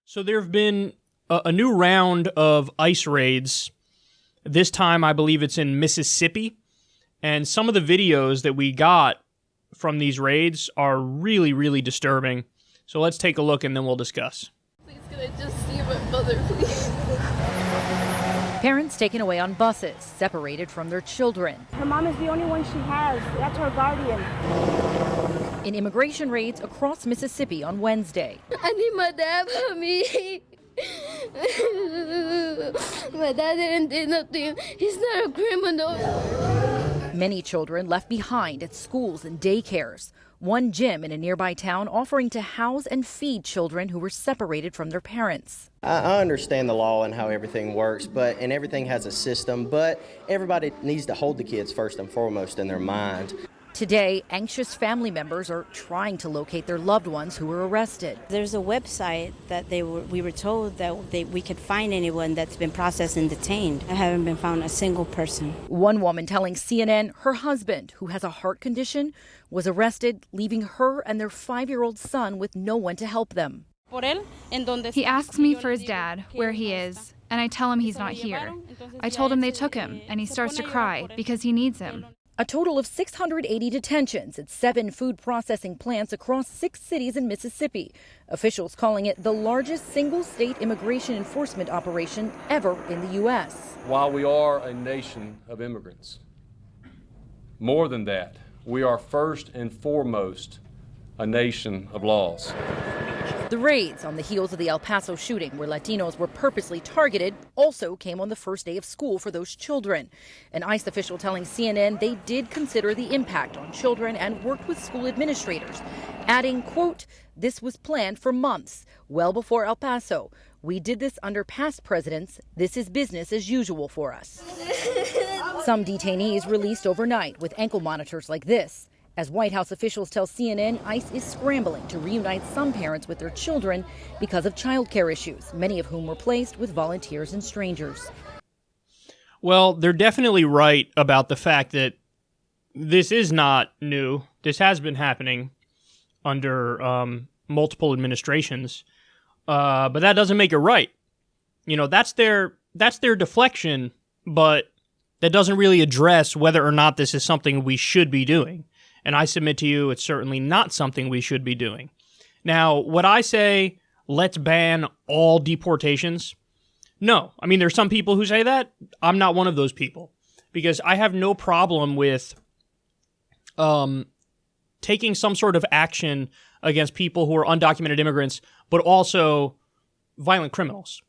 So there have been a new round of ICE raids. This time, I believe it's in Mississippi. And some of the videos that we got from these raids are really, really disturbing. So let's take a look and then we'll discuss. Please, can I just see my mother, please? Parents taken away on buses, separated from their children. Her mom is the only one she has. That's her guardian. In immigration raids across Mississippi on Wednesday. I need my dad for me. My dad didn't do nothing. He's not a criminal. Many children left behind at schools and daycares. One gym in a nearby town offering to house and feed children who were separated from their parents. I understand the law and how everything works, and everything has a system, but everybody needs to hold the kids first and foremost in their mind. Today, anxious family members are trying to locate their loved ones who were arrested. There's a website that we were told that we could find anyone that's been processed and detained. I haven't been found a single person. One woman telling CNN her husband, who has a heart condition, was arrested, leaving her and their 5-year-old son with no one to help them. He asks me for his dad, where he is, and I tell him he's not here. I told him they took him, and he starts to cry because he needs him. A total of 680 detentions at 7 food processing plants across 6 cities in Mississippi. Officials calling it the largest single-state immigration enforcement operation ever in the U.S. While we are a nation of immigrants, more than that, we are first and foremost a nation of laws. The raids on the heels of the El Paso shooting, where Latinos were purposely targeted, also came on the first day of school for those children. An ICE official telling CNN they did consider the impact on children and worked with school administrators, adding, quote, "This was planned for months, well before El Paso. We did this under past presidents. This is business as usual for us." Some detainees released overnight with ankle monitors like this. As White House officials tell CNN, ICE is scrambling to reunite some parents with their children because of child care issues, many of whom were placed with volunteers and strangers. Well, they're definitely right about the fact that this is not new. This has been happening under multiple administrations, but that doesn't make it right. You know, that's their deflection, but that doesn't really address whether or not this is something we should be doing. And I submit to you, it's certainly not something we should be doing. Now, would I say, let's ban all deportations? No. I mean, there's some people who say that. I'm not one of those people. Because I have no problem with taking some sort of action against people who are undocumented immigrants, but also violent criminals.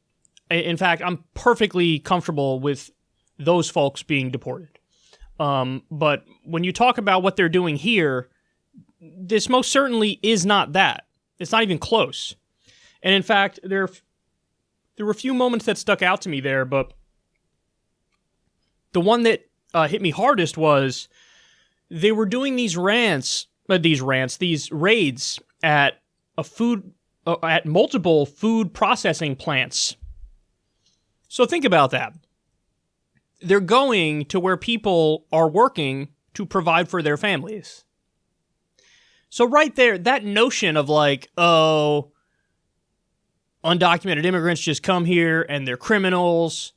In fact, I'm perfectly comfortable with those folks being deported. But when you talk about what they're doing here, this most certainly is not that. It's not even close. And in fact, there were a few moments that stuck out to me there, but the one that hit me hardest was they were doing these raids at at multiple food processing plants. So think about that. They're going to where people are working to provide for their families. So right there, that notion of like, oh, undocumented immigrants just come here and they're criminals,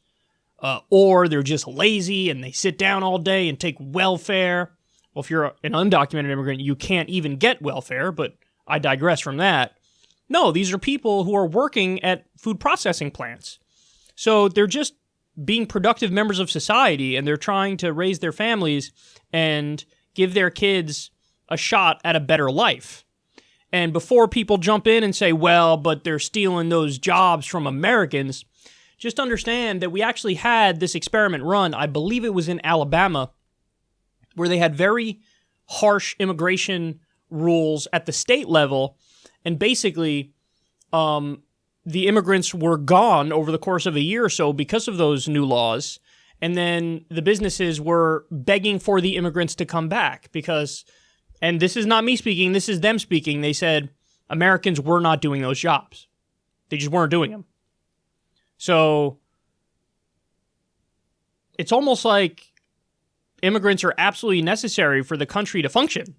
or they're just lazy and they sit down all day and take welfare. Well, if you're an undocumented immigrant, you can't even get welfare, but I digress from that. No, these are people who are working at food processing plants. So they're just being productive members of society, and they're trying to raise their families and give their kids a shot at a better life. And before people jump in and say, well, but they're stealing those jobs from Americans, just understand that we actually had this experiment run, I believe it was in Alabama, where they had very harsh immigration rules at the state level, and basically the immigrants were gone over the course of a year or so because of those new laws. And then the businesses were begging for the immigrants to come back because, and this is not me speaking, this is them speaking. They said Americans were not doing those jobs. They just weren't doing them. So it's almost like immigrants are absolutely necessary for the country to function.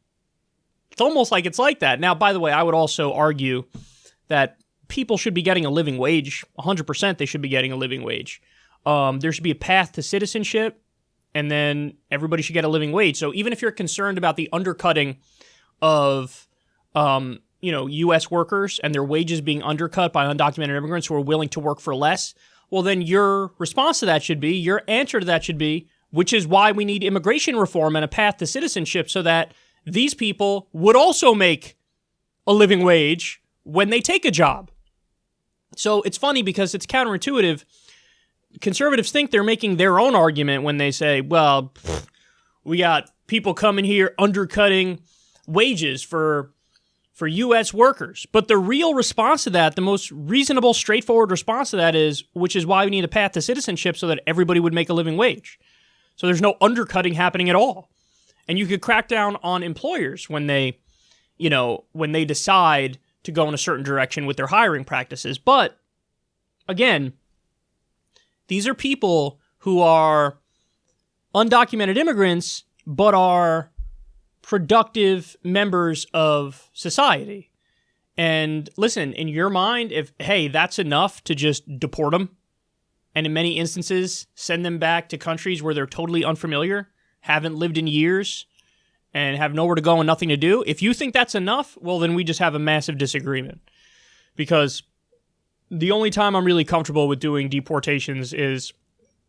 It's almost like it's like that. Now, by the way, I would also argue that people should be getting a living wage. 100% they should be getting a living wage. There should be a path to citizenship, and then everybody should get a living wage. So even if you're concerned about the undercutting of, U.S. workers and their wages being undercut by undocumented immigrants who are willing to work for less, well, then your response to that should be, your answer to that should be, which is why we need immigration reform and a path to citizenship so that these people would also make a living wage when they take a job. So it's funny because it's counterintuitive. Conservatives think they're making their own argument when they say, well, we got people coming here undercutting wages for U.S. workers. But the real response to that, the most reasonable, straightforward response to that is, which is why we need a path to citizenship so that everybody would make a living wage. So there's no undercutting happening at all. And you could crack down on employers when they decide to go in a certain direction with their hiring practices. But again, these are people who are undocumented immigrants, but are productive members of society. And listen, in your mind, that's enough to just deport them, and in many instances, send them back to countries where they're totally unfamiliar, haven't lived in years, and have nowhere to go and nothing to do. If you think that's enough, well, then we just have a massive disagreement. Because the only time I'm really comfortable with doing deportations is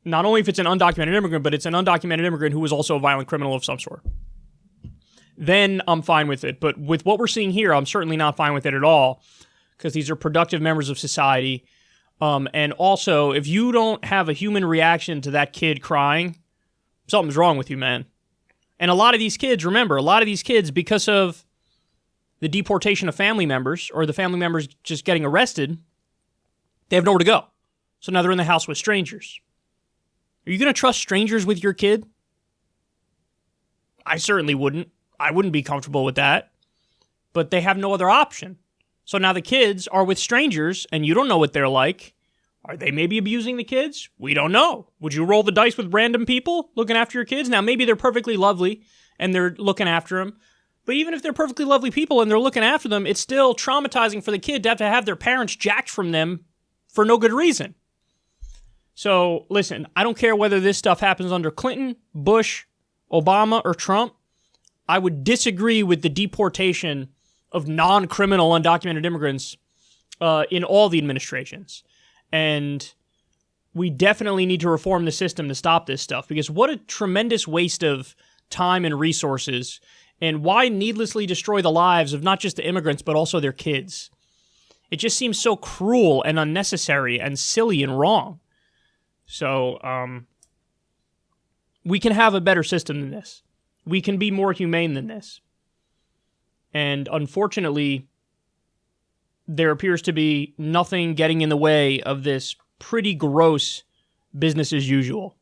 not only if it's an undocumented immigrant, but it's an undocumented immigrant who is also a violent criminal of some sort. Then I'm fine with it. But with what we're seeing here, I'm certainly not fine with it at all, because these are productive members of society. And also, if you don't have a human reaction to that kid crying, something's wrong with you, man. And a lot of these kids, because of the deportation of family members, or the family members just getting arrested, they have nowhere to go. So now they're in the house with strangers. Are you going to trust strangers with your kid? I certainly wouldn't. I wouldn't be comfortable with that. But they have no other option. So now the kids are with strangers, and you don't know what they're like. Are they maybe abusing the kids? We don't know. Would you roll the dice with random people looking after your kids? Now, maybe they're perfectly lovely, and they're looking after them. But even if they're perfectly lovely people and they're looking after them, it's still traumatizing for the kid to have their parents jacked from them for no good reason. So, listen, I don't care whether this stuff happens under Clinton, Bush, Obama, or Trump. I would disagree with the deportation of non-criminal undocumented immigrants in all the administrations. And we definitely need to reform the system to stop this stuff, because what a tremendous waste of time and resources, and why needlessly destroy the lives of not just the immigrants, but also their kids. It just seems so cruel and unnecessary and silly and wrong. So, we can have a better system than this. We can be more humane than this. And unfortunately, there appears to be nothing getting in the way of this pretty gross business as usual.